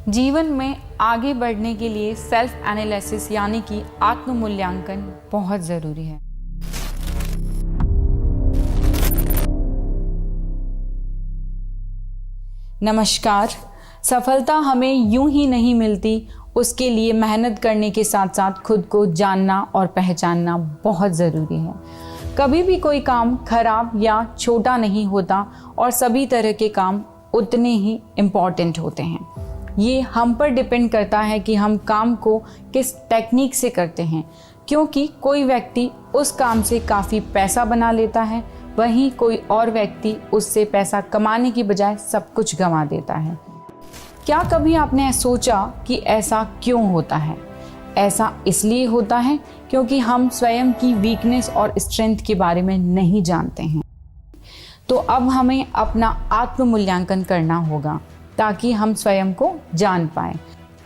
जीवन में आगे बढ़ने के लिए सेल्फ एनालिसिस यानी कि आत्म मूल्यांकन बहुत ज़रूरी है। नमस्कार। सफलता हमें यूं ही नहीं मिलती, उसके लिए मेहनत करने के साथ साथ खुद को जानना और पहचानना बहुत ज़रूरी है। कभी भी कोई काम खराब या छोटा नहीं होता और सभी तरह के काम उतने ही इम्पॉर्टेंट होते हैं। ये हम पर डिपेंड करता है कि हम काम को किस टेक्निक से करते हैं, क्योंकि कोई व्यक्ति उस काम से काफ़ी पैसा बना लेता है, वहीं कोई और व्यक्ति उससे पैसा कमाने की बजाय सब कुछ गंवा देता है। क्या कभी आपने सोचा कि ऐसा क्यों होता है? ऐसा इसलिए होता है क्योंकि हम स्वयं की वीकनेस और स्ट्रेंथ के बारे में नहीं जानते हैं। तो अब हमें अपना आत्म मूल्यांकन करना होगा ताकि हम स्वयं को जान पाएं।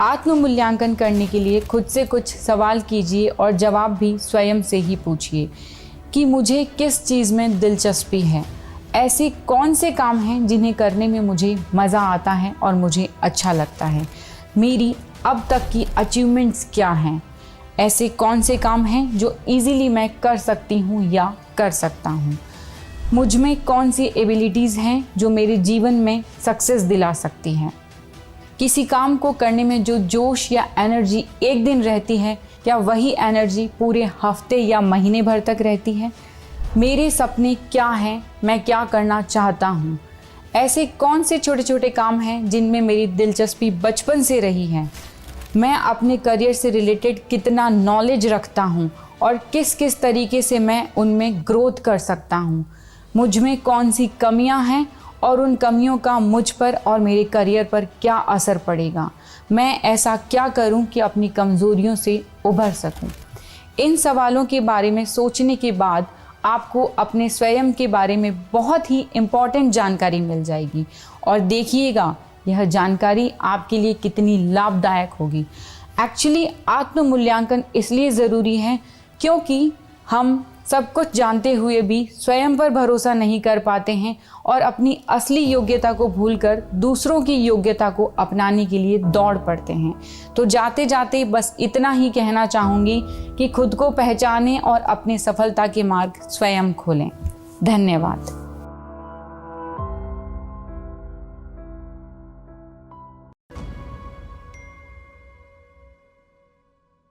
आत्म मूल्यांकन करने के लिए खुद से कुछ सवाल कीजिए और जवाब भी स्वयं से ही पूछिए कि मुझे किस चीज़ में दिलचस्पी है। ऐसे कौन से काम हैं जिन्हें करने में मुझे मज़ा आता है और मुझे अच्छा लगता है। मेरी अब तक की अचीवमेंट्स क्या हैं। ऐसे कौन से काम हैं जो इजीली मैं कर सकती हूँ या कर सकता हूँ। मुझ में कौन सी एबिलिटीज़ हैं जो मेरे जीवन में सक्सेस दिला सकती हैं। किसी काम को करने में जो जोश या एनर्जी एक दिन रहती है, क्या वही एनर्जी पूरे हफ्ते या महीने भर तक रहती है। मेरे सपने क्या हैं, मैं क्या करना चाहता हूँ। ऐसे कौन से छोटे छोटे काम हैं जिनमें मेरी दिलचस्पी बचपन से रही है। मैं अपने करियर से रिलेटेड कितना नॉलेज रखता हूँ और किस किस तरीके से मैं उनमें ग्रोथ कर सकता हूँ। मुझ में कौन सी कमियां हैं और उन कमियों का मुझ पर और मेरे करियर पर क्या असर पड़ेगा। मैं ऐसा क्या करूं कि अपनी कमज़ोरियों से उभर सकूं। इन सवालों के बारे में सोचने के बाद आपको अपने स्वयं के बारे में बहुत ही इम्पॉर्टेंट जानकारी मिल जाएगी और देखिएगा यह जानकारी आपके लिए कितनी लाभदायक होगी। एक्चुअली आत्म मूल्यांकन इसलिए ज़रूरी है क्योंकि हम सब कुछ जानते हुए भी स्वयं पर भरोसा नहीं कर पाते हैं और अपनी असली योग्यता को भूलकर दूसरों की योग्यता को अपनाने के लिए दौड़ पड़ते हैं। तो जाते जाते बस इतना ही कहना चाहूँगी कि खुद को पहचानें और अपने सफलता के मार्ग स्वयं खोलें। धन्यवाद।